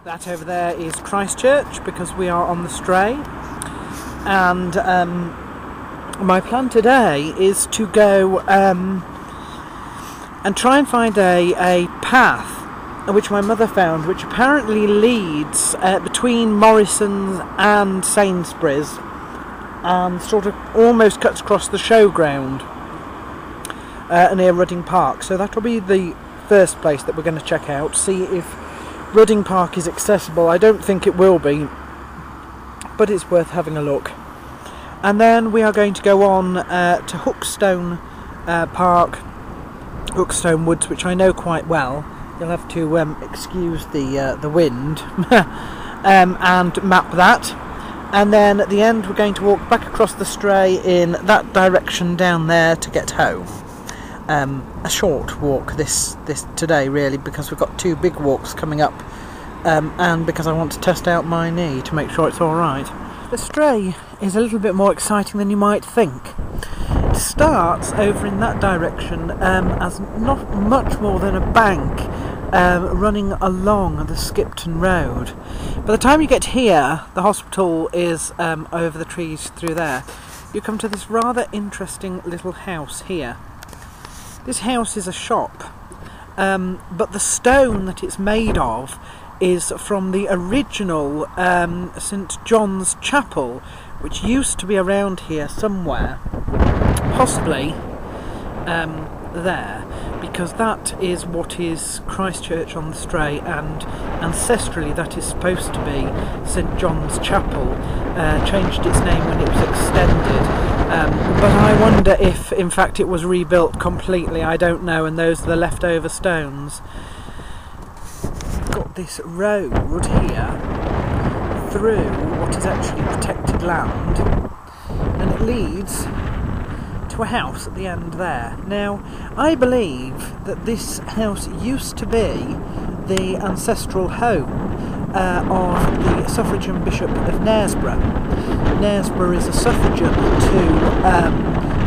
That over there is Christchurch, because we are on the Stray, and my plan today is to go and try and find a path which my mother found, which apparently leads between Morrison's and Sainsbury's and sort of almost cuts across the showground near Rudding Park. So that'll be the first place that we're going to check out, see if Rudding Park is accessible. I don't think it will be, but it's worth having a look. And then we are going to go on to Hookstone Park, Hookstone Woods, which I know quite well. You'll have to excuse the wind, and map that. And then at the end we're going to walk back across the Stray in that direction down there to get home. A short walk this today, really, because we've got two big walks coming up, and because I want to test out my knee to make sure it's alright. The Stray is a little bit more exciting than you might think. It starts over in that direction as not much more than a bank running along the Skipton Road. By the time you get here, the hospital is over the trees through there. You come to this rather interesting little house here. This house is a shop, but the stone that it's made of is from the original St John's Chapel, which used to be around here somewhere, possibly there, because that is what is Christchurch on the Stray, and ancestrally that is supposed to be St John's Chapel. Changed its name when it was extended. But I wonder if in fact it was rebuilt completely. I don't know, and those are the leftover stones. We've got this road here through what is actually protected land, and it leads to a house at the end there. Now, I believe that this house used to be the ancestral home of the suffragan Bishop of Knaresborough. Knaresborough is a suffragan to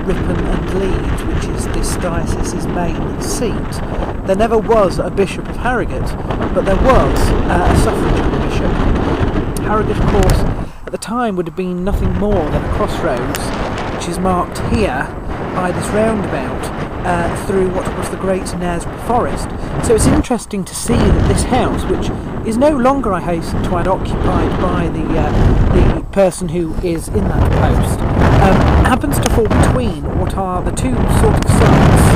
Ripon and Leeds, which is this diocese's main seat. There never was a Bishop of Harrogate, but there was a suffragan bishop. Harrogate, of course, at the time would have been nothing more than a crossroads, which is marked here by this roundabout through what was the Great Knaresborough Forest. So it's interesting to see that this house, which is no longer, I hasten to add, occupied by the person who is in that post, happens to fall between what are the two sort of sites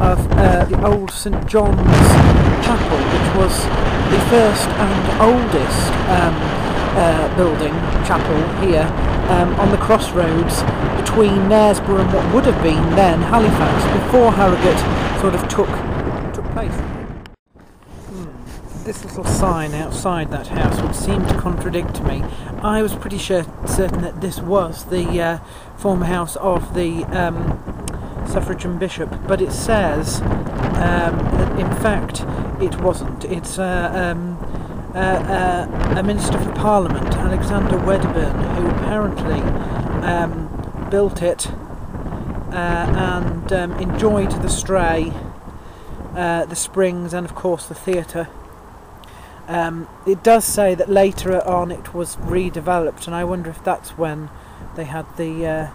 of the old St John's Chapel, which was the first and oldest building, chapel here, on the crossroads between Knaresborough and what would have been then Halifax, before Harrogate sort of took place. This little sign outside that house would seem to contradict me. I was pretty certain that this was the former house of the suffragan bishop, but it says that in fact it wasn't. It's a Minister for Parliament, Alexander Wedderburn, who apparently built it and enjoyed the Stray, the springs, and of course the theatre. It does say that later on it was redeveloped, and I wonder if that's when they had the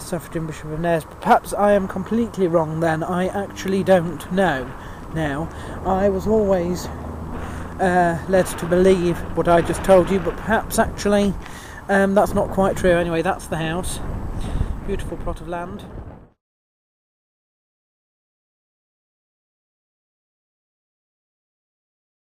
suffragan Bishop of Knaresborough. Perhaps I am completely wrong then. I actually don't know now. I was always led to believe what I just told you, but perhaps actually that's not quite true. Anyway, that's the house. Beautiful plot of land.